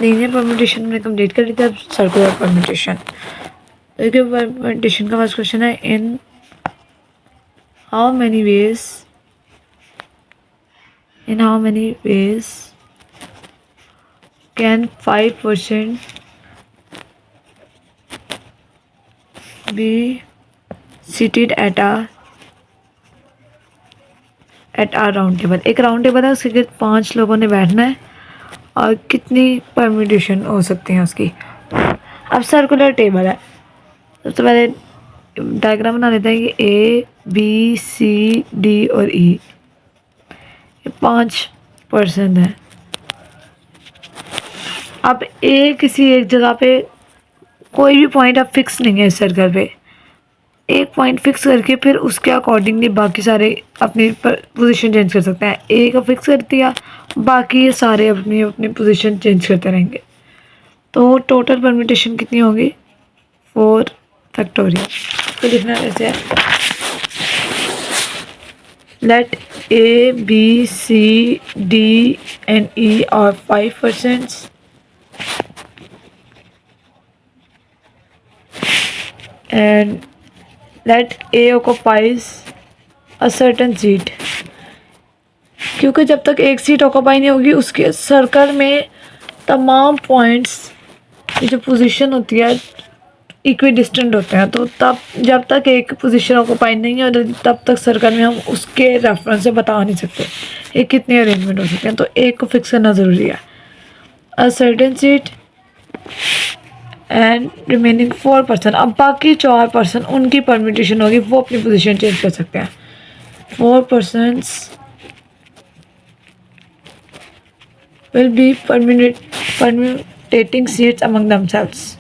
Linear permutation में complete कर ली थी। अब सर्कुलर परम्यूटेशन। देखिए परम्यूटेशन का फर्स्ट क्वेश्चन है, in how many ways can 5% be seated at a round table. एक राउंड टेबल है, उसके गिर्द 5 लोगों ने बैठना है और कितनी परम्यूटेशन हो सकती हैं उसकी। अब सर्कुलर टेबल है, सबसे पहले डायग्राम बना लेते हैं कि ए बी सी डी और ई, ये 5 पर्सन हैं। अब ए किसी एक जगह पे कोई भी पॉइंट अब फिक्स नहीं है इस सर्कल पे, एक पॉइंट फिक्स करके फिर उसके अकॉर्डिंगली बाकी सारे अपनी पोजीशन चेंज कर सकते हैं। ए का फिक्स कर दिया, बाकी ये सारे अपनी अपनी पोजीशन चेंज करते रहेंगे। तो टोटल परम्यूटेशन कितनी होगी, 4 फैक्टोरियल। तो लिखना ऐसे है, let A B C D and E are 5% and let A occupies a certain seat. क्योंकि जब तक एक सीट ऑक्यूपाई नहीं होगी उसके सर्कल में तमाम पॉइंट्स की जो पोजीशन होती है इक्वी डिस्टेंट होते हैं, तो तब जब तक एक पोजीशन ऑक्यूपाई नहीं हो तब तक सर्कल में हम उसके रेफरेंस से बता नहीं सकते ये कितने अरेंजमेंट हो सकते हैं। तो एक को फिक्स करना ज़रूरी है। अ certain seat and remaining 4 person, अब बाकी 4 पर्सन उनकी परम्यूटेशन होगी, वो अपनी पोजीशन चेंज कर सकते हैं। 4 persons will be permutating seats among themselves।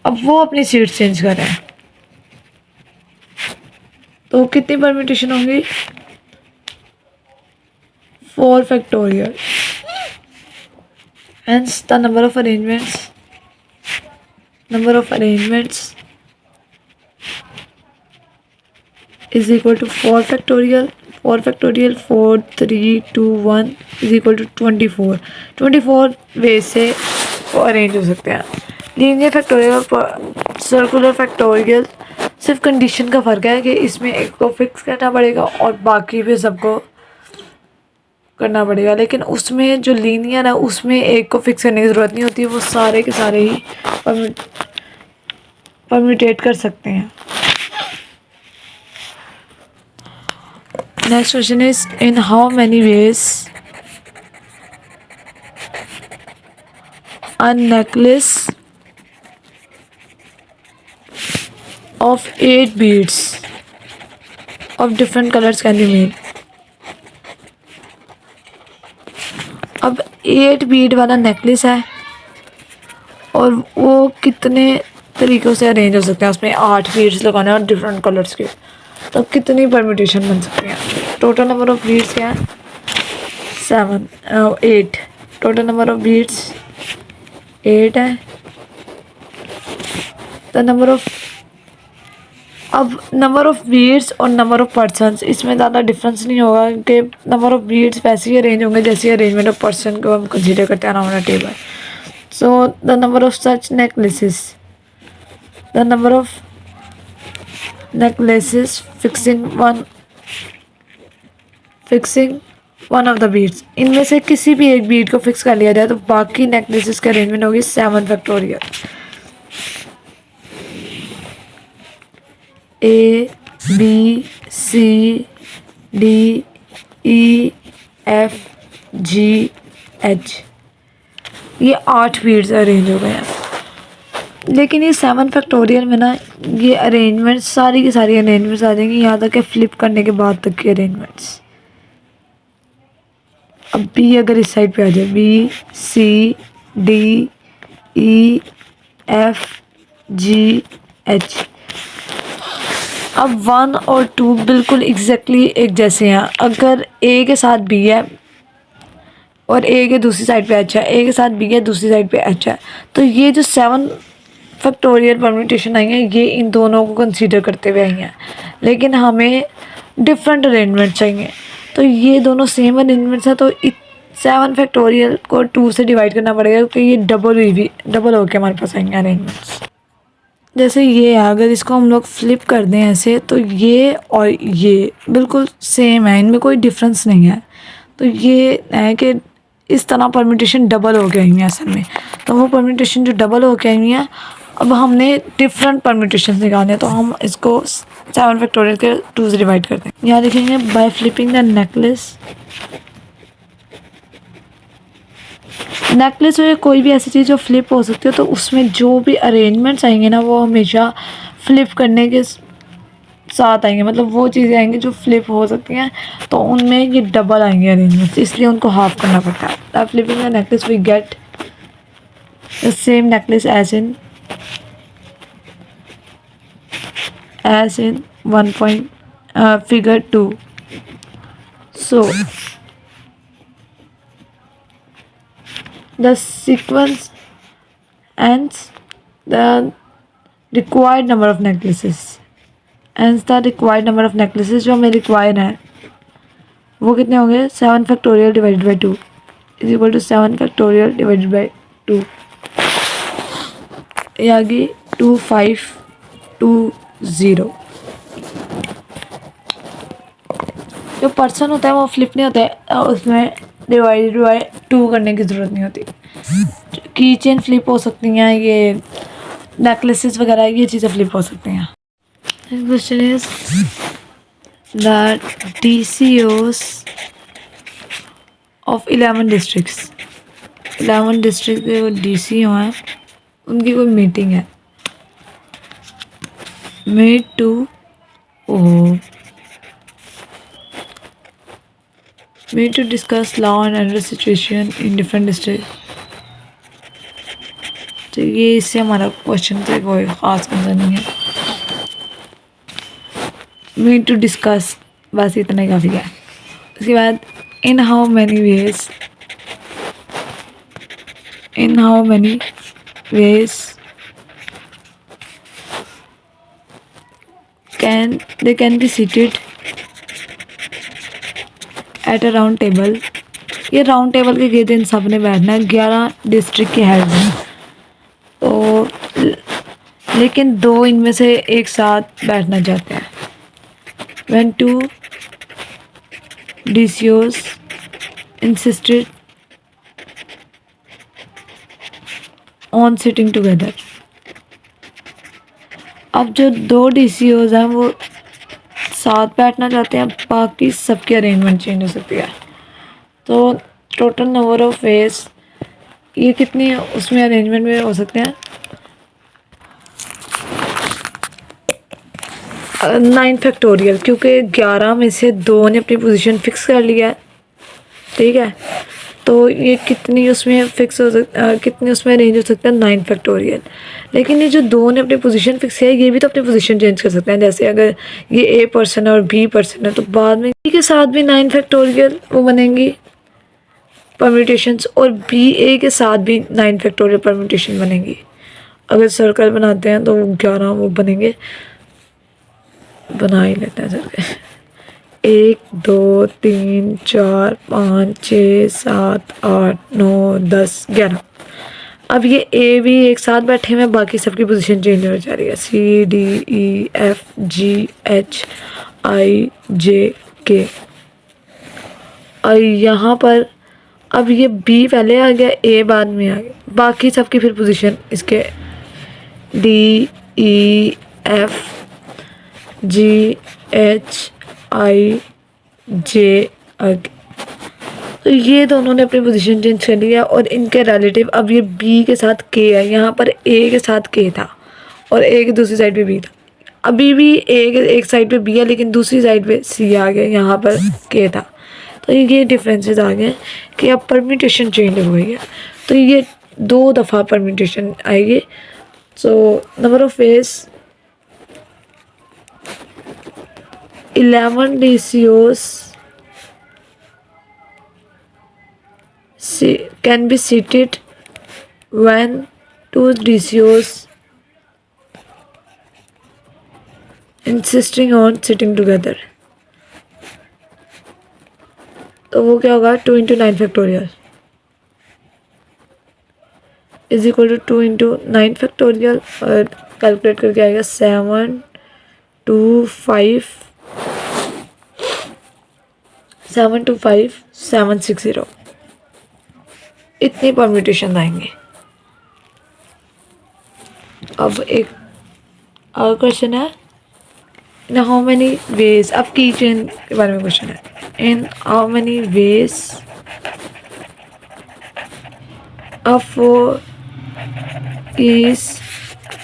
अब वो अपनी सीट्स चेंज कर रहे हैं, तो कितनी परम्यूटेशन होंगी, 4 factorial. Hence the number of arrangements is equal to 4 factorial 4 factorial 4 3 2 1 is equal to 24 वे से वो अरेंज हो सकते हैं। लीनियर फैक्टोरियल और सर्कुलर फैक्टोरियल सिर्फ कंडीशन का फ़र्क है कि इसमें एक को फिक्स करना पड़ेगा और बाकी भी सबको करना पड़ेगा, लेकिन उसमें जो लीनियर है उसमें एक को फिक्स करने की ज़रूरत नहीं होती, वो सारे के सारे ही परम्यूटेट कर सकते हैं। Next question is, in how many ways a necklace of 8 beads of different colors can be made। अब 8 बीड वाला नेकलेस है और वो कितने तरीक़ों से अरेंज हो सकते हैं, उसमें 8 बीड्स लगाने और डिफरेंट कलर्स के, तो कितनी परम्यूटेशन बन सकती हैं। टोटल नंबर ऑफ बीड्स क्या है, 8। टोटल नंबर ऑफ बीड्स 8 है। तो नंबर ऑफ बीड्स और नंबर ऑफ पर्सनस, इसमें ज़्यादा डिफरेंस नहीं होगा कि नंबर ऑफ बीड्स वैसे ही अरेंज होंगे जैसे अरेंजमेंट ऑफ पर्सन को हम कंसीडर करते हैं around a table. So the number of such necklaces, the number of necklaces fixing one of the beads, इनमें से किसी भी एक बीड को फिक्स कर लिया जाए तो बाकी नेकलेसेस का अरेंजमेंट होगी 7 factorial. A B C D E F G H, ये 8 बीड्स अरेंज हो गए हैं, लेकिन ये 7 फैक्टोरियल में ना ये अरेंजमेंट सारी की सारी अरेंजमेंट्स आ जाएंगी, यहाँ तक कि फ्लिप करने के बाद तक की अरेंजमेंट्स। अब बी अगर इस साइड पे आ जाए, B C D E F G H, अब 1 और 2 बिल्कुल एग्जैक्टली एक जैसे हैं। अगर ए के साथ बी है और ए के दूसरी साइड पे एच है, ए के साथ बी है दूसरी साइड पे एच है, तो ये जो 7 फैक्टोरियल परम्यूटेशन आई हैं, ये इन दोनों को कंसीडर करते हुए आई हैं, लेकिन हमें डिफरेंट अरेंजमेंट चाहिए। तो ये दोनों सेम अरेंजमेंट्स हैं, तो 7 फैक्टोरियल को 2 से डिवाइड करना पड़ेगा, क्योंकि ये डबल होके हमारे पास आएंगे अरेंजमेंट्स। जैसे ये है, अगर इसको हम लोग फ्लिप कर दें ऐसे, तो ये और ये बिल्कुल सेम है, इनमें कोई डिफरेंस नहीं है। तो ये है कि इस तरह परम्यूटेशन डबल हो के आई हुई है असल में। तो वो परम्यूटेशन जो डबल हो के आई हुई है, अब हमने डिफरेंट परम्यूटेशन निकालने हैं, तो हम इसको 7 फैक्टोरियल के 2 से डिवाइड करते हैं। यहाँ लिखेंगे बाय फ्लिपिंग द नेकलेस में कोई भी ऐसी चीज़ जो फ्लिप हो सकती है, तो उसमें जो भी अरेंजमेंट्स आएंगे ना, वो हमेशा फ्लिप करने के साथ आएंगे। मतलब वो चीज़ें आएंगी जो फ्लिप हो सकती हैं, तो उनमें ये डबल आएंगे अरेंजमेंट्स, इसलिए उनको हाफ करना पड़ता है। By flipping the necklace we get the same necklace as in 1 point figure 2. So the sequence ends the required number of necklaces, ends the required number of necklaces जो हमें require है, वो कितने होंगे? 7 factorial divided by 2 is equal to 7 factorial divided by 2। ये आ गई 2520। जो person होता है वो फ्लिप नहीं होता है, उसमें डिवाइडेड बाई 2 करने की ज़रूरत नहीं होती। की चेन फ्लिप हो सकती हैं, ये नेकलेसेस वगैरह ये चीज़ें फ्लिप हो सकती हैं। Question is that DCOs of 11 districts, 11 district के वो DCO हैं, उनकी कोई मीटिंग है। Meet to discuss law and other situation in different district. तो ये इससे हमारा क्वेश्चन से कोई ख़ास कंसर्न नहीं है। मीट टू डिस्कस, बस इतना ही काफ़ी है। उसके बाद in how many ways they can be seated at a round table। ये राउंड टेबल के गए दिन सब ने बैठना है, 11 डिस्ट्रिक्ट के हेड हैं, तो लेकिन 2 इनमें से एक साथ बैठना चाहते हैं। when 2 DCOs insisted on sitting together। अब जो 2 DCOs हैं वो साथ बैठना चाहते हैं, बाकी सबकी अरेंजमेंट चेंज हो सकती है। तो टोटल नंबर ऑफ वेज ये कितनी उसमें अरेंजमेंट में हो सकते हैं? 9 फैक्टोरियल, क्योंकि 11 में से 2 ने अपनी पोजीशन फिक्स कर लिया है, ठीक है। तो ये कितनी उसमें फिक्स हो कितनी उसमें अरेंज हो सकता है? 9 फैक्टोरियल। लेकिन ये जो 2 ने अपनी पोजीशन फिक्स किया है, ये भी तो अपनी पोजीशन चेंज कर सकते हैं। जैसे अगर ये A पर्सन है और B पर्सन है, तो बाद में B के साथ भी 9 फैक्टोरियल वो बनेंगी परम्यूटेशंस, और BA के साथ भी 9 फैक्टोरियल परम्यूटेशन बनेंगी। अगर सर्कल बनाते हैं तो वो 11 वो बनेंगे, बना ही लेते हैं सर्कल। 1 2 3 4 5 6 7 8 9 10 11। अब ये A भी एक साथ बैठे हुए हैं, बाकी सबकी पोजीशन चेंज हो जा रही है। C D E F G H I J K। और यहाँ पर अब ये B पहले आ गया, A बाद में आ गया, बाकी सबकी फिर पोजीशन इसके D E F G H I J आगे। तो ये दोनों ने अपनी पोजीशन चेंज कर लिया, और इनके रिलेटिव अब ये B के साथ K है। यहाँ पर A के साथ K था और A की दूसरी साइड पे B था। अभी भी A के एक साइड पे B है, लेकिन दूसरी साइड पे C आ गया, यहाँ पर K था। तो ये डिफरेंसेस आ गए कि अब परम्यूटेशन चेंज हो गई है। तो ये 2 दफ़ा परम्यूटेशन आएगी। So number of ways 11 DCOs can be seated when 2 DCOs insisting on sitting together, तो वो क्या होगा 2 × 9 factorial is equal to 2 × 9 factorial, और कैलकुलेट करके आएगा 725 इतनी परम्यूटेशन आएंगे। अब एक और क्वेश्चन है, इन हाउ मैनी वेज, अब की चेन के बारे में क्वेश्चन है, in how many ways a 4 keys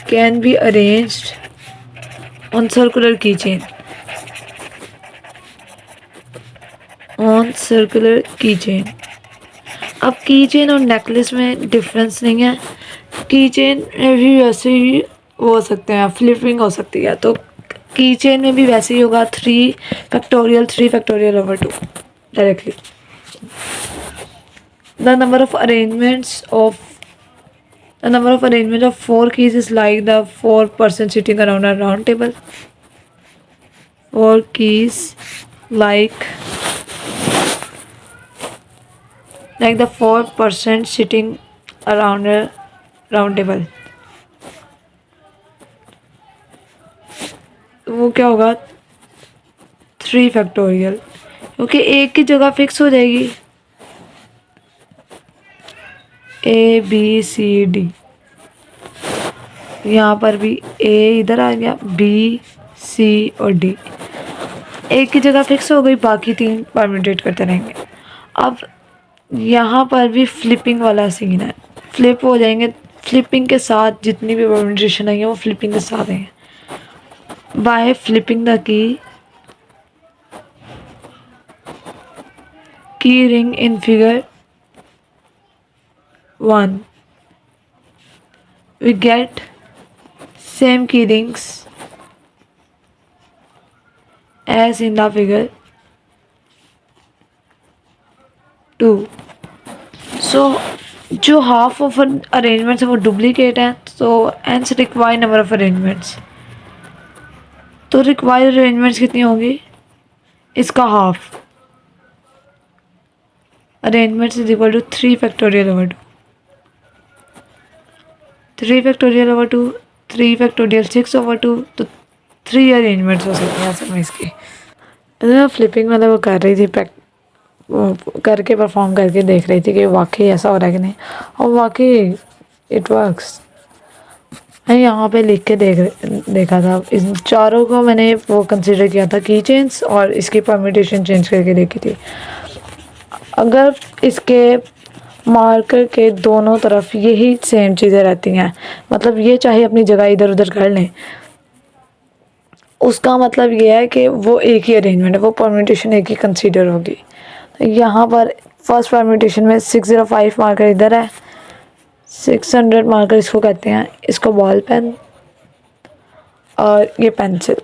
can be arranged on circular keychain, on circular keychain। अब कीचेन और नेकलेस में डिफरेंस नहीं है, कीचेन में भी वैसे ही हो सकते हैं, फ्लिपिंग हो सकती है, तो कीचेन में भी वैसे ही होगा 3 factorial 3 factorial over 2 directly. The number of arrangements of 4 keys is like the 4 person sitting around a round table। 4 keys like the 4 person sitting around a round table, वो क्या होगा 3 फैक्टोरियल, क्योंकि एक की जगह फिक्स हो जाएगी ABCD, यहाँ पर भी A इधर आ गया, B C और D एक की जगह फिक्स हो गई, बाकी 3 परम्यूटेट करते रहेंगे। अब यहाँ पर भी फ्लिपिंग वाला सीन है, फ्लिप हो जाएंगे, फ्लिपिंग के साथ जितनी भी परम्यूटेशन आई है वो फ्लिपिंग के साथ है। By flipping the key ring in figure 1 we get same key rings as in the figure 2। so जो हाफ ऑफ अरेंजमेंट्स है वो डुप्लीकेट है, तो hence required number of arrangements, तो रिक्वायर्ड अरेंजमेंट्स कितनी होगी, इसका half, arrangements is equal to 3 factorial over 2, 3 factorial over 2, 3 factorial 6 over 2, तो 3 अरेंजमेंट्स हो सकते हैं ऐसे में इसकी। फ्लिपिंग वाला वो कर रही थी, वो करके परफॉर्म करके देख रही थी कि वाकई ऐसा हो रहा है कि नहीं, और वाकई इट वर्क्स। मैं यहाँ पे लिख के देखा था, इन चारों को मैंने वो कंसिडर किया था की चेंज, और इसकी परम्यूटेशन चेंज करके देखी थी। अगर इसके मार्कर के दोनों तरफ यही सेम चीज़ें रहती हैं, मतलब ये चाहे अपनी जगह इधर उधर कर लें, उसका मतलब ये है कि वो एक ही अरेंजमेंट है, वो परम्यूटेशन एक ही कंसीडर होगी। तो यहाँ पर फर्स्ट परम्यूटेशन में 605 मार्कर इधर है, 600 मार्कर इसको कहते हैं, इसको बॉल पेन और ये पेंसिल।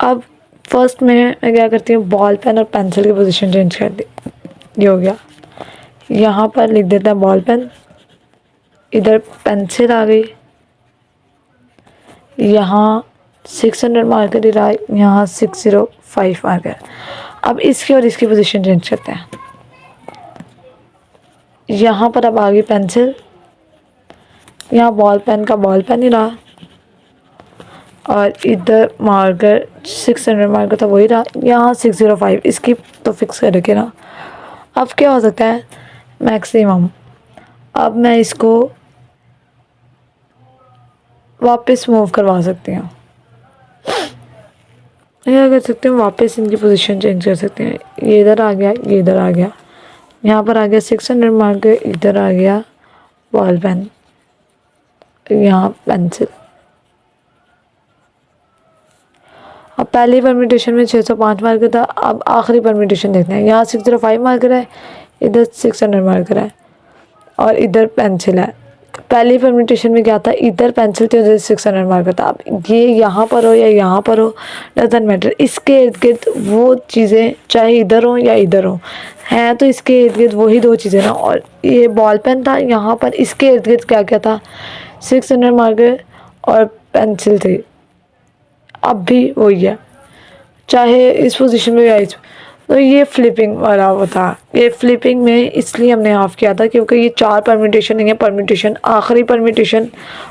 अब फर्स्ट में मैं क्या करती हूँ, बॉल पेन और पेंसिल की पोजीशन चेंज कर दी, ये हो गया। यहाँ पर लिख देता है बॉल पेन, इधर पेंसिल आ गई, यहाँ 600 मार्कर रहा, यहाँ 605 मार्कर। अब इसकी और इसकी पोजीशन चेंज करते हैं, यहाँ पर अब आ गई पेंसिल, यहाँ बॉल पेन का बॉल पेन ही रहा, और इधर मार्कर 600 मार्कर था वही रहा, यहाँ 605 इसकी तो फिक्स करके ना। अब क्या हो सकता है मैक्सिमम, अब मैं इसको वापस मूव करवा सकती हूँ, क्या कर सकते हैं, वापस इनकी पोजीशन चेंज कर सकते हैं। ये इधर आ गया, ये इधर आ गया, यहाँ पर आ गया 600 मार्कर, इधर आ गया बॉल पेन, यहाँ पेंसिल। अब पहली परम्यूटेशन में 605 मार्कर था, अब आखिरी परम्यूटेशन देखते हैं। यहाँ 605 मार्कर है, इधर 600 मार्कर है, और इधर पेंसिल है। पहली परम्यूटेशन में क्या था, इधर पेंसिल थी, उधर 600 मार्कर था। अब ये यहाँ पर हो या यहाँ पर हो डजंट मैटर, इसके इर्द गिर्द वो चीज़ें चाहे इधर हो या इधर हो हैं, तो इसके इर्द गिर्द वही दो चीज़ें ना। और ये बॉल पेन था, यहाँ पर इसके इर्द गिर्द क्या क्या था, 600 मार्कर और पेंसिल थी। अब भी वही है, चाहे इस पोजीशन में या इस। तो ये फ्लिपिंग वाला होता है। ये फ्लिपिंग में इसलिए हमने ऑफ किया था क्योंकि ये 4 परम्यूटेशन नहीं है। परम्यूटेशन आखिरी परम्यूटेशन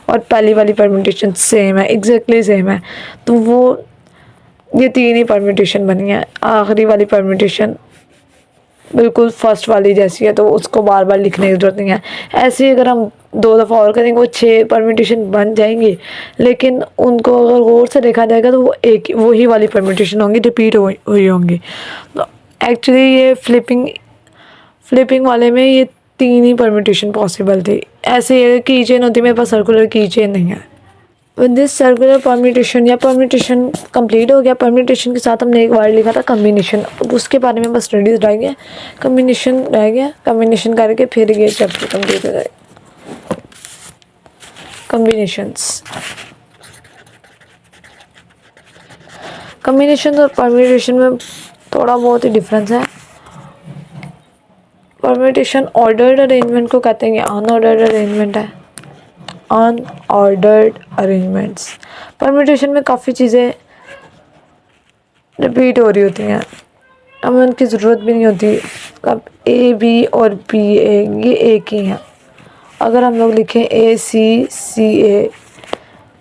और पहली वाली परम्यूटेशन सेम है, एग्जैक्टली सेम है। तो वो ये 3 ही परम्यूटेशन बनी है। आखिरी वाली परम्यूटेशन बिल्कुल फर्स्ट वाली जैसी है, तो उसको बार बार लिखने की ज़रूरत नहीं है। ऐसे ही अगर हम 2 दफ़ा और करेंगे वो 6 परम्यूटेशन बन जाएंगी, लेकिन उनको अगर गौर से देखा जाएगा तो वो एक वही वाली परम्यूटेशन होंगी, रिपीट हुई होंगी। तो एक्चुअली ये फ्लिपिंग वाले में ये 3 ही परम्यूटेशन पॉसिबल थी। ऐसे ये की चेन होती, मेरे पास सर्कुलर की चेन नहीं है। विद दिस सर्कुलर परम्यूटेशन या परम्यूटेशन कंप्लीट हो गया। परम्यूटेशन के साथ हमने एक वर्ड लिखा था कम्बिनेशन, अब उसके बारे में बस स्टडीज रह गया, कम्बिनेशन रह गया। कम्बिनेशन करके फिर ये चैप्टर कंप्लीट हो जाएगा। कम्बिनेशंस, कम्बिनेशन और परम्यूटेशन में थोड़ा बहुत ही डिफरेंस है। परम्यूटेशन ऑर्डर्ड अरेंजमेंट को कहते हैं, अनऑर्डर्ड अरेंजमेंट है। अनऑर्डर्ड अरेंजमेंट्स, परम्यूटेशन में काफ़ी चीज़ें रिपीट हो रही होती हैं, हमें उनकी ज़रूरत भी नहीं होती। अब ए बी और बी ए ये एक ही हैं। अगर हम लोग लिखें A C C A,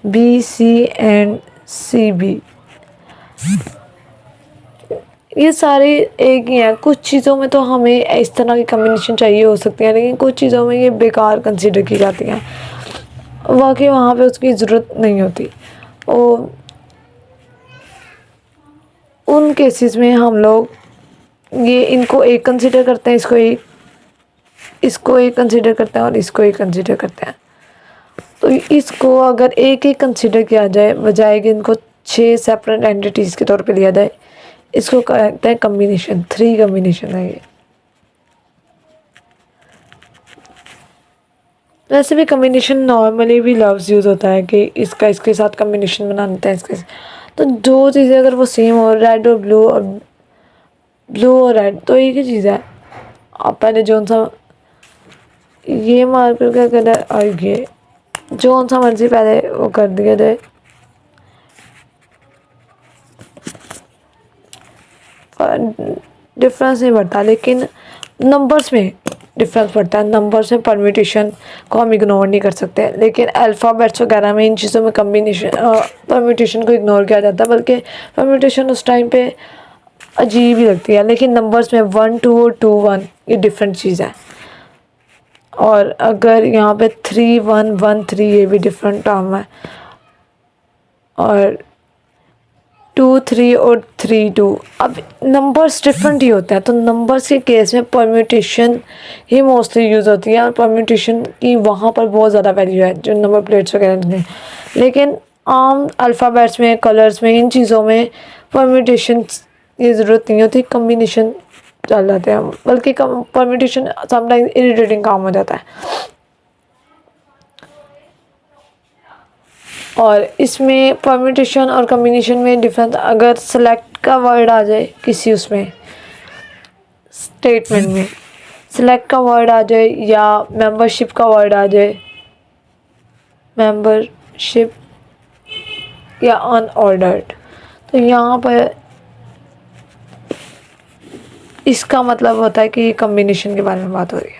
B C and C B, ये सारे एक ही हैं। कुछ चीज़ों में तो हमें इस तरह की कम्बिनेशन चाहिए हो सकती है, लेकिन कुछ चीज़ों में ये बेकार कंसिडर की जाती हैं, वाकई वहाँ पे उसकी ज़रूरत नहीं होती। और उन केसेस में हम लोग ये इनको एक कंसिडर करते हैं, इसको एक कंसिडर करते हैं और इसको एक कंसिडर करते हैं। तो इसको अगर एक एक कंसिडर किया जाए बजाय कि इनको 6 सेपरेट एंटिटीज़ के तौर पे लिया जाए, इसको कहते हैं कम्बिनेशन। 3 कम्बिनेशन है ये। वैसे भी कम्बिनेशन नॉर्मली भी लफ्ज़ यूज़ होता है कि इसका इसके साथ कम्बिनेशन बनाते हैं इसके। तो जो चीज़ें अगर वो सेम हो, रेड और ब्लू और रेड, तो एक ही चीज़ है। आप पहले जो सा ये मार्कर क्या कर रहा है और ये जो सा मर्जी पहले वो कर दिया जाए, डिफरेंस नहीं बढ़ता, लेकिन नंबर्स में डिफरेंस पड़ता है। नंबर्स में परम्यूटेशन को हम इग्नोर नहीं कर सकते, लेकिन अल्फ़ाबेट्स वगैरह में इन चीज़ों में कम्बिनेशन परम्यूटेशन को इग्नोर किया जाता है, बल्कि परम्यूटेशन उस टाइम पे अजीब ही लगती है। लेकिन नंबर्स में 1 2 और 2 1 ये डिफरेंट चीज़ है। और अगर यहाँ पे 3 1 1 3 ये भी डिफरेंट टर्म है। और 2 3 और 3 2, अब नंबर्स डिफरेंट ही होते हैं, तो नंबर्स के केस में परम्यूटेशन ही मोस्टली यूज़ होती है। और परम्यूटेशन की वहाँ पर बहुत ज़्यादा वैल्यू है जो नंबर प्लेट्स वगैरह में। लेकिन आम अल्फ़ाबेट्स में, कलर्स में, इन चीज़ों में परम्यूटेशन की ज़रूरत नहीं होती, कम्बिनेशन चल जाते हैं। बल्कि परम्यूटेशन समटाइम्स इरिटेटिंग काम हो जाता है। और इसमें परम्यूटेशन और कम्बिनेशन में डिफरेंस, अगर सेलेक्ट का वर्ड आ जाए किसी उसमें स्टेटमेंट में, सेलेक्ट का वर्ड आ जाए या मेंबरशिप का वर्ड आ जाए, मेंबरशिप या अनऑर्डर्ड, तो यहाँ पर इसका मतलब होता है कि ये कम्बिनेशन के बारे में बात हो रही है।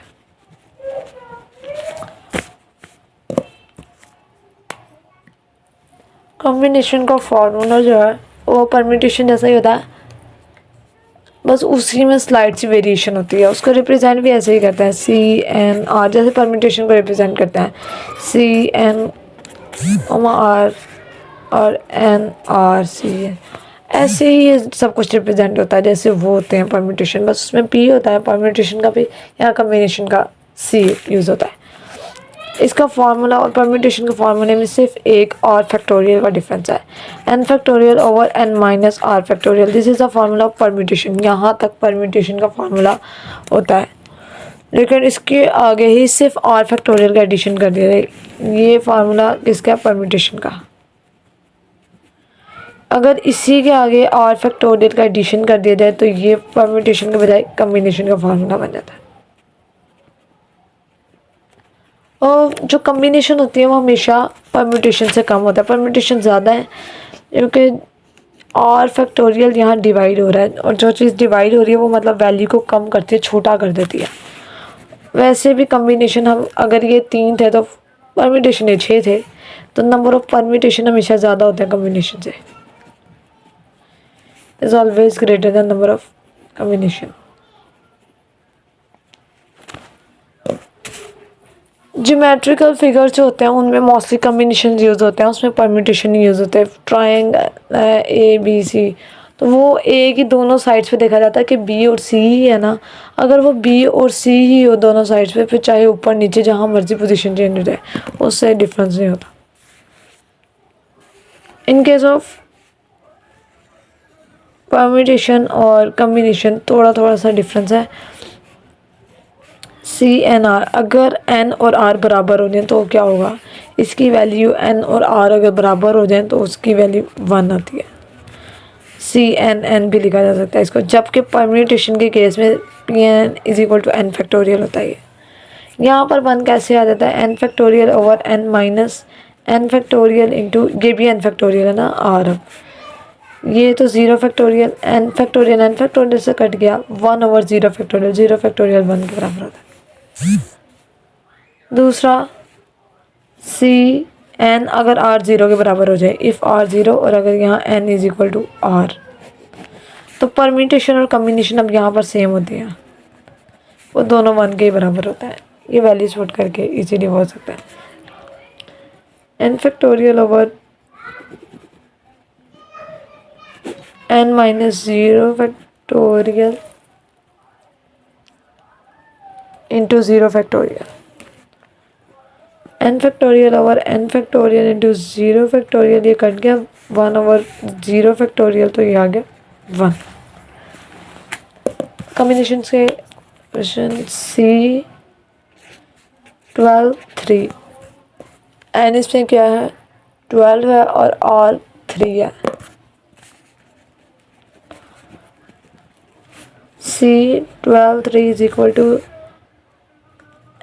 कॉम्बिनेशन का फॉर्मूला जो है वो परम्यूटेशन जैसा ही होता है, बस उसी में स्लाइड सी वेरिएशन होती है। उसको रिप्रेजेंट भी ऐसे ही करते हैं, CNR, जैसे परम्यूटेशन को रिप्रेजेंट करते हैं CNR और NRCN, ऐसे ही ये सब कुछ रिप्रेजेंट होता है जैसे वो होते हैं परम्यूटेशन, बस उसमें P होता है परम्यूटेशन का, भी यहाँ कम्बिनेशन का C यूज़ होता है। इसका फार्मूला और परम्यूटेशन के फार्मूले में सिर्फ एक और फैक्टोरियल का डिफरेंस है, n factorial over n minus r factorial. This is the formula of permutation. यहाँ तक परम्यूटेशन का फार्मूला होता है, लेकिन इसके आगे ही सिर्फ r फैक्टोरियल का एडिशन कर दिया जाए। ये फार्मूला किसका, परम्यूटेशन का। अगर इसी के आगे r फैक्टोरियल का एडिशन कर दिया जाए तो ये परम्यूटेशन के बजाय कम्बिनेशन का फार्मूला बन जाता है। और जो कम्बिनेशन होती है वो हमेशा परम्यूटेशन से कम होता है। परम्यूटेशन ज़्यादा है क्योंकि और फैक्टोरियल यहाँ डिवाइड हो रहा है, और जो चीज़ डिवाइड हो रही है वो मतलब वैल्यू को कम करती है, छोटा कर देती है। वैसे भी कम्बिनेशन हम अगर ये 3 थे तो परम्यूटेशन ये 6 थे, तो नंबर ऑफ परम्यूटेशन हमेशा ज़्यादा होते हैं कम्बिनेशन से, is always greater than number of combination. Geometrical figures जो होते हैं उनमें मोस्टली कम्बिनेशन यूज़ होते हैं, उसमें परम्यूटेशन यूज़ होते हैं। ट्रायंगल ए बी सी, तो वो ए की दोनों साइड्स पे देखा जाता है कि बी और सी ही है ना। अगर वो बी और सी ही हो दोनों साइड्स पे, फिर चाहे ऊपर नीचे जहाँ मर्जी पोजीशन चेंज हो जाए, उससे डिफरेंस नहीं होता। इन केस ऑफ परम्यूटेशन और कम्बिनेशन थोड़ा थोड़ा सा डिफरेंस है। सी एन आर, अगर एन और आर बराबर हो जाए तो क्या होगा, इसकी वैल्यू एन और आर अगर बराबर हो जाए तो उसकी वैल्यू 1 आती है। सी एन एन भी लिखा जा सकता है इसको, जबकि परम्यूटेशन के केस में P N is equal to N factorial होता है। यहाँ पर 1 कैसे आ जाता है, N factorial over N minus N factorial into, ये भी एन फैक्टोरियल है ना आर, अब ये तो 0 फैक्टोरियल एन फैक्टोरियल से कट गया, 1 ओवर 0 फैक्टोरियल, 0 फैक्टोरियल 1 के बराबर होता है। दूसरा सी एन अगर आर 0 के बराबर हो जाए, इफ़ आर 0 और अगर यहाँ N is equal to R, तो परम्यूटेशन और कम्बिनेशन अब यहाँ पर सेम होती है, वो दोनों 1 के ही बराबर होता है। ये वैल्यूज पुट करके इजीली हो सकता है। N factorial over N minus 0 factorial into 0 factorial, N factorial over N factorial into 0 factorial, ये कट गया, 1 ओवर 0 फैक्टोरियल, तो ये आ गया 1। कॉम्बिनेशन के क्वेश्चन सी 12 3, एन इसमें क्या है 12 है और आर 3 है। C 12 3 is equal to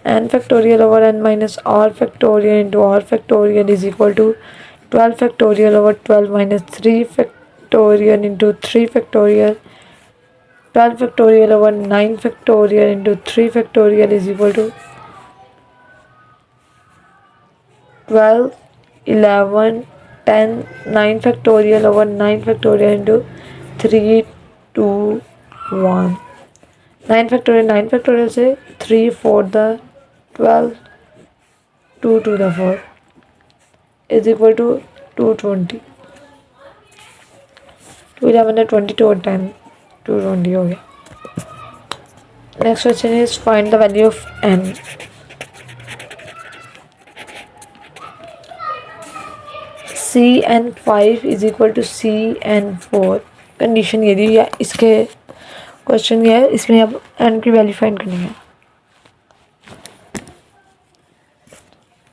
n factorial over n minus r factorial into r factorial is equal to 12 factorial over 12 minus 3 factorial into 3 factorial, 12 factorial over 9 factorial into 3 factorial is equal to 12 11 10 9 factorial over 9 factorial into 3 2 1, 9 factorial से 3 4 the 12 2 to the 4 is equal to 220, 2 11 है 22 और 10 220 हो गया। Next question is find the value of n। Cn5 is equal to Cn4, condition ये दी है, इसके question ये है, इसमें अब n की वैल्यू फाइंड करनी है।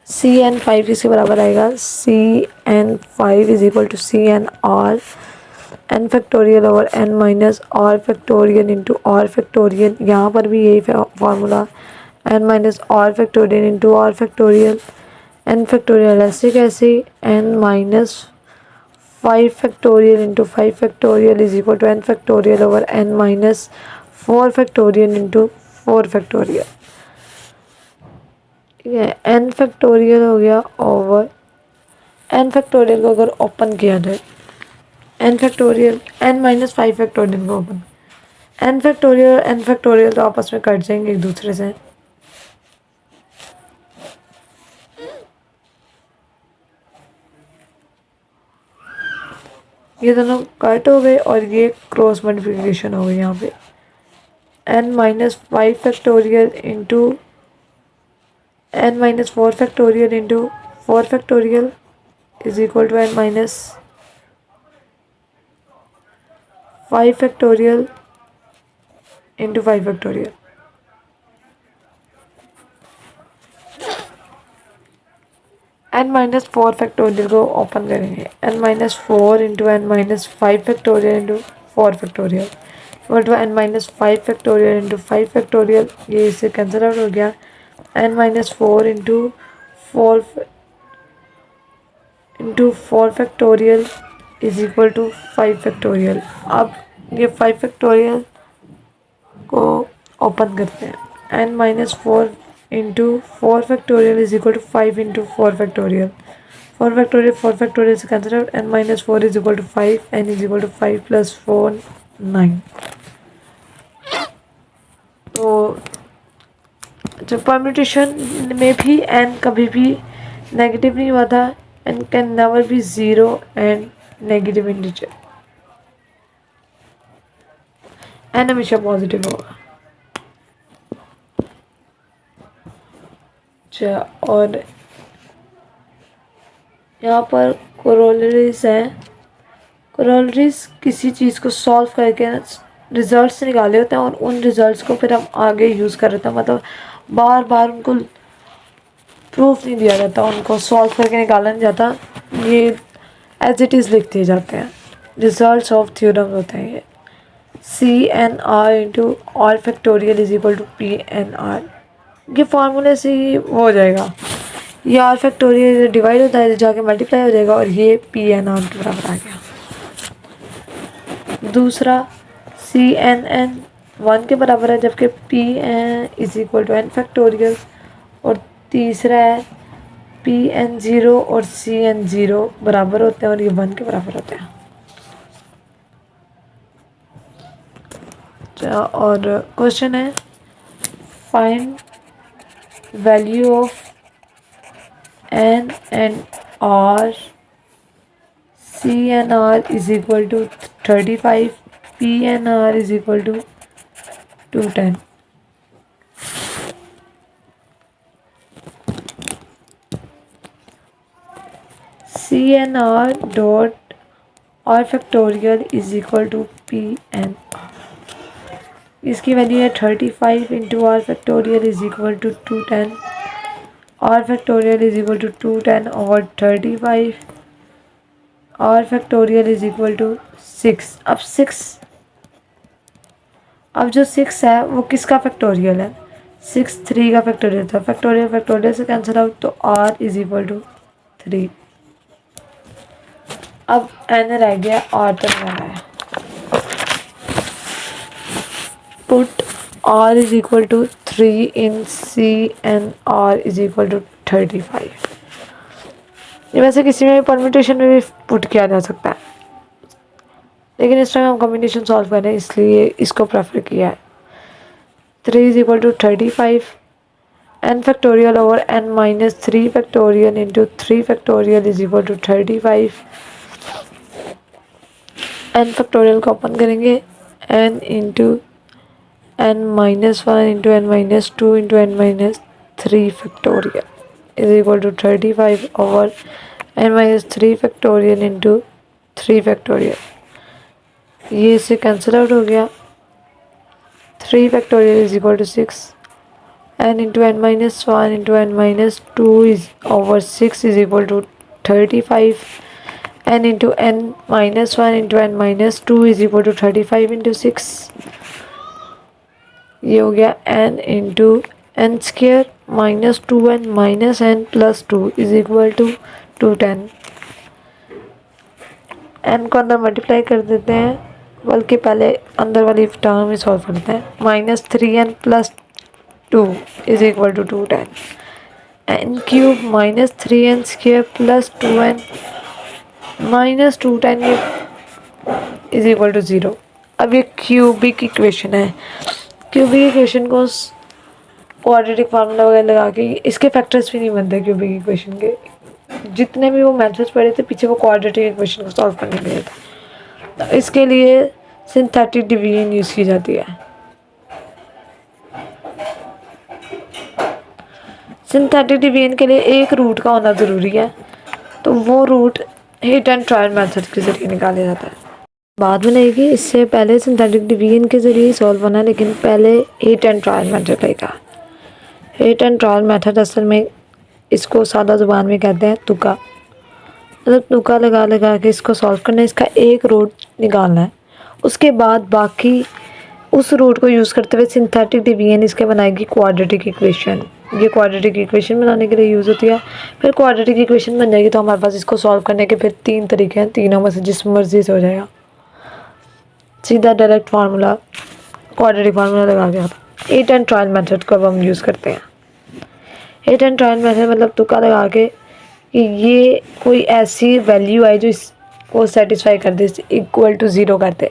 Cn5 किसके बराबर आएगा, Cn5 is equal to Cnr n factorial over n minus r factorial into r factorial, यहाँ पर भी यही formula, n minus r factorial into r factorial, n factorial ऐसे कैसे, n minus 5 factorial into 5 factorial is equal to n factorial over n minus 4 factorial into 4 factorial. ठीक है, n factorial हो गया ओवर n फैक्टोरियल को अगर open किया जाए, n factorial n minus 5 factorial को open, n factorial n factorial तो आपस में कट जाएंगे एक दूसरे से, ये दोनों कट हो गए और ये क्रॉस मल्टीप्लिकेशन हो गई यहाँ पे, n minus 5 factorial into n minus 4 factorial into 4 factorial is equal to n minus 5 factorial into 5 factorial. n minus 4 factorial को ओपन करेंगे, n minus 4 into n minus 5 factorial into 4 factorial equal to n minus 5 factorial into 5 factorial, ये इससे cancel out हो गया, n minus 4 into 4 factorial is equal to 5 factorial. अब ये 5 factorial को open करते हैं। n minus 4 into 4 factorial is equal to 5 into 4 factorial. 4 factorial से cancel out. n minus 4 is equal to 5, n is equal to 5 plus 4 9। तो जो permutation में भी n कभी भी नेगेटिव नहीं हुआ था। n can never be zero and negative integer. n हमेशा पॉजिटिव होगा। अच्छा, और यहाँ पर कोरोलरीज हैं। कोरोलरीज किसी चीज़ को सॉल्व करके रिजल्ट्स निकाले होते हैं और उन रिजल्ट्स को फिर हम आगे यूज़ कर रहे थे। मतलब बार बार उनको प्रूफ नहीं दिया जाता, उनको सॉल्व करके निकाला नहीं जाता, ये एज इट इज़ लिख दिए जाते हैं। रिजल्ट्स ऑफ थ्योरम होते हैं ये। C N R into R factorial is equal to P N R. ये फार्मूले से ही हो जाएगा। ये आर फैक्टोरियल डिवाइड होता है, जाके मल्टीप्लाई हो जाएगा और ये पी एन आर के बराबर आ गया। दूसरा सी एन एन 1 के बराबर है, जबकि P N is equal to N factorial. और तीसरा है पी एन 0 और सी एन 0 बराबर होते हैं और ये 1 के बराबर होते हैं। और क्वेश्चन है find value of n and r। CNR is equal to 35, PNR is equal to 210। CNR dot R factorial is equal to PNR। इसकी वैल्यू है 35 into R factorial is equal to 210। R factorial is equal to 210 और 35। R factorial is equal to 6। अब जो 6 है वो किसका factorial है? 6 3 का फैक्टोरियल था। फैक्टोरियल से कैंसिल आउट, तो आर इज इक्वल टू 3। अब एन रह गया, आर तक रहना है। Put r is equal to 3 in C and r is equal to 35। ये वैसे किसी में भी परम्यूटेशन में भी पुट किया जा सकता है, लेकिन इस टाइम हम कॉम्बिनेशन सॉल्व कर रहे हैं इसलिए इसको प्रेफर किया है। 3 is equal to 35 n factorial over n minus 3 factorial into 3 factorial is equal to 35। n factorial को ओपन करेंगे, n into n minus 1 into n minus 2 into n minus 3 factorial is equal to 35 over n minus 3 factorial into 3 factorial. ये इससे cancel out हो गया। 3 factorial is equal to 6। n into n minus 1 into n minus 2 is over 6 is equal to 35। n into n minus 1 into n minus 2 is equal to 35 into 6। ये हो गया n into n square minus 2n minus n plus 2 is equal to 210। n को अंदर multiply कर देते हैं, बल्कि पहले अंदर वाली टर्म ही सॉल्व करते हैं। Minus 3n plus 2 is equal to 210। n cube minus 3n square plus 2n minus 210 is equal to 0। अब ये क्यूबिक इक्वेशन है। क्यूबिक इक्वेशन को क्वाड्रेटिक फार्मूला वगैरह लगा के, इसके फैक्टर्स भी नहीं बनते क्यूबिक इक्वेशन के। जितने भी वो मेथड्स पढ़े थे पीछे, वो क्वाड्रेटिक इक्वेशन को सॉल्व करने के लिए था। तो इसके लिए सिंथेटिक डिवीजन यूज़ की जाती है। सिंथेटिक डिवीजन के लिए एक रूट का होना ज़रूरी है, तो वो root hit and trial method के ज़रिए निकाला जाता है। बाद में नहीं कि इससे पहले सिंथेटिक डिवीजन के ज़रिए सॉल्व होना, लेकिन पहले हिट एंड ट्रायल मेथड रहेगा। हिट एंड ट्रायल मेथड असल में इसको सादा ज़ुबान में कहते हैं तुक्का। मतलब तुक्का लगा लगा के इसको सॉल्व करना है। इसका एक रूट निकालना है, उसके बाद बाकी उस रूट को यूज़ करते हुए सिंथेटिक डिवीजन इसके बनाएगी क्वाड्रेटिक इक्वेशन। ये क्वाड्रेटिक इक्वेशन बनाने के लिए यूज़ होती है। फिर क्वाड्रेटिक इक्वेशन बन जाएगी तो हमारे पास इसको सॉल्व करने के फिर 3 तरीके हैं, तीनों में से जिस मर्जी से हो जाएगा। सीधा डायरेक्ट फार्मूला क्वाड्रेटिक फार्मूला लगा के आप 8 एंड ट्रायल मेथड को अब हम यूज़ करते हैं। 8 एंड ट्रायल मेथड मतलब तुक्का लगा के कि ये कोई ऐसी वैल्यू आई जो इसको सेटिस्फाई कर दे, इक्वल टू 0 कर दे।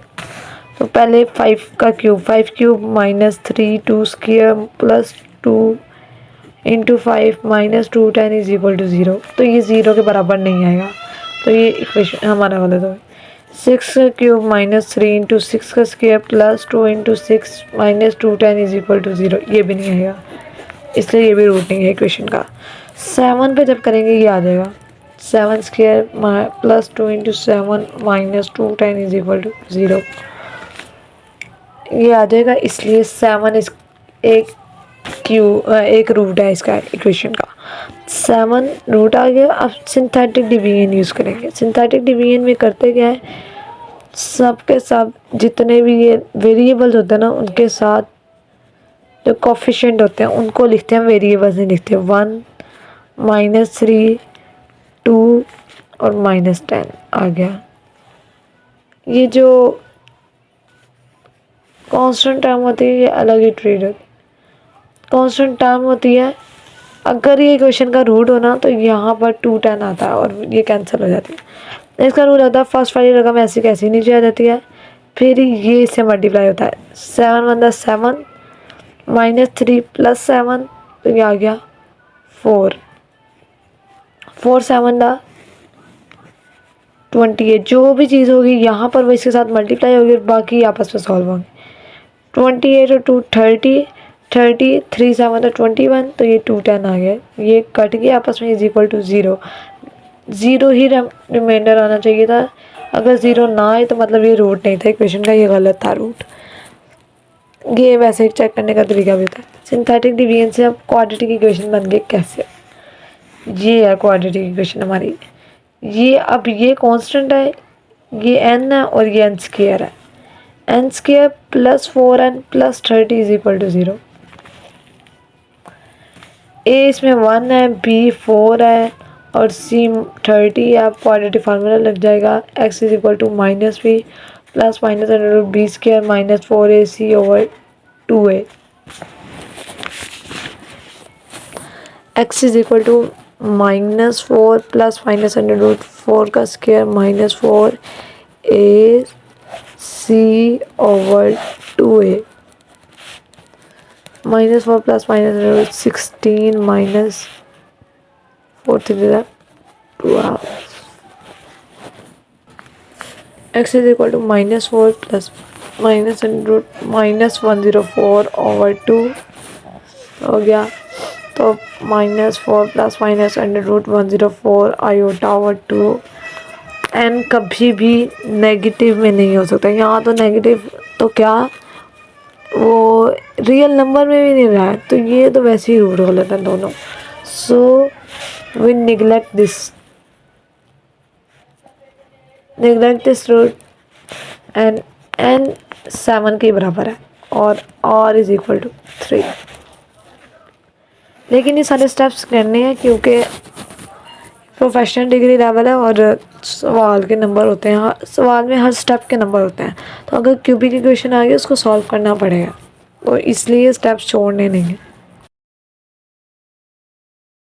तो पहले 5 का cube, 5 cube minus 3 2 square plus 2 into 5 minus 2 10 is equal to 0। तो ये 0 के बराबर नहीं आएगा, तो ये इक्वेशन हमारा गलत हो। 6 का क्यूब माइनस 3 इंटू 6 का square plus 2 into 6 minus 2 10 is equal to 0, ये भी नहीं आएगा, इसलिए ये भी रूट नहीं है इक्वेशन का। 7 पे जब करेंगे ये आ जाएगा 7 square plus 2 into 7 minus 2 10 is equal to 0, ये आ जाएगा। इसलिए 7 इस एक रूट है इसका इक्वेशन का। 7 रूट आ गया। अब सिंथेटिक डिवीजन यूज़ करेंगे। सिंथेटिक डिवीजन में करते क्या है, सब के सब जितने भी ये वेरिएबल्स होते हैं ना, उनके साथ जो कोफिशिएंट होते हैं उनको लिखते हैं, वेरिएबल्स नहीं लिखते। 1 -3 2 और -10 आ गया। ये जो कांस्टेंट टर्म होती है ये अलग ही ट्रीट होती है। कांस्टेंट टर्म होती है, अगर ये इक्वेशन का रूट हो ना तो यहाँ पर 2 10 आता है और ये कैंसिल हो जाती है। इसका रूल होता है फर्स्ट वाली रकम ऐसी कैसी नीचे आ जाती है, फिर ये इससे मल्टीप्लाई होता है। 7 1 7 -3 + 7 तो ये आ गया 4 4 7 28। जो भी चीज़ होगी यहाँ पर वो इसके साथ मल्टीप्लाई होगी और बाकी आपस में सॉल्व होंगे। 28 और 2 30 30 3 7 21, तो ये 2 10 आ गया। ये कट गया आपस में, इज इक्वल टू 0 0 ही रिमाइंडर आना चाहिए था। अगर 0 ना आए तो मतलब ये रूट नहीं था इक्वेशन का, ये गलत था रूट। ये वैसे चेक करने का तरीका भी होता है। सिंथेटिक डिवीजन से अब क्वाड्रेटिक इक्वेशन बन गई कैसे, ये है क्वाड्रेटिक इक्वेशन हमारी। ये अब ये कांस्टेंट है, ये n है और ये n स्क्वायर है। n square plus 4n plus 30 is equal to 0। a इसमें 1 है, b 4 है और c 30 है। अब क्वाड्रेटिक फार्मूला लग जाएगा x is equal to -b plus minus under b square minus 4ac over 2a। x is equal to -4 plus minus under 4 का square minus 4ac over 2a। -4 plus minus 16 minus 4 3 12। x is equal to -4 plus minus -104 over 2 हो गया। तो -4 plus minus √104 iota over 2। n कभी भी negative में नहीं हो सकता। यहाँ तो नेगेटिव तो क्या, वो रियल नंबर में भी नहीं रहा है, तो ये तो वैसे ही रूट गलत है दोनों। So we neglect this root and n 7 के बराबर है और r इज इक्वल टू 3। लेकिन ये सारे स्टेप्स करने हैं क्योंकि प्रोफेशनल डिग्री लेवल है और सवाल के नंबर होते हैं, सवाल में हर स्टेप के नंबर होते हैं। तो अगर क्यूबिक इक्वेशन आ गई उसको सॉल्व करना पड़ेगा, तो इसलिए स्टेप्स छोड़ने नहीं हैं।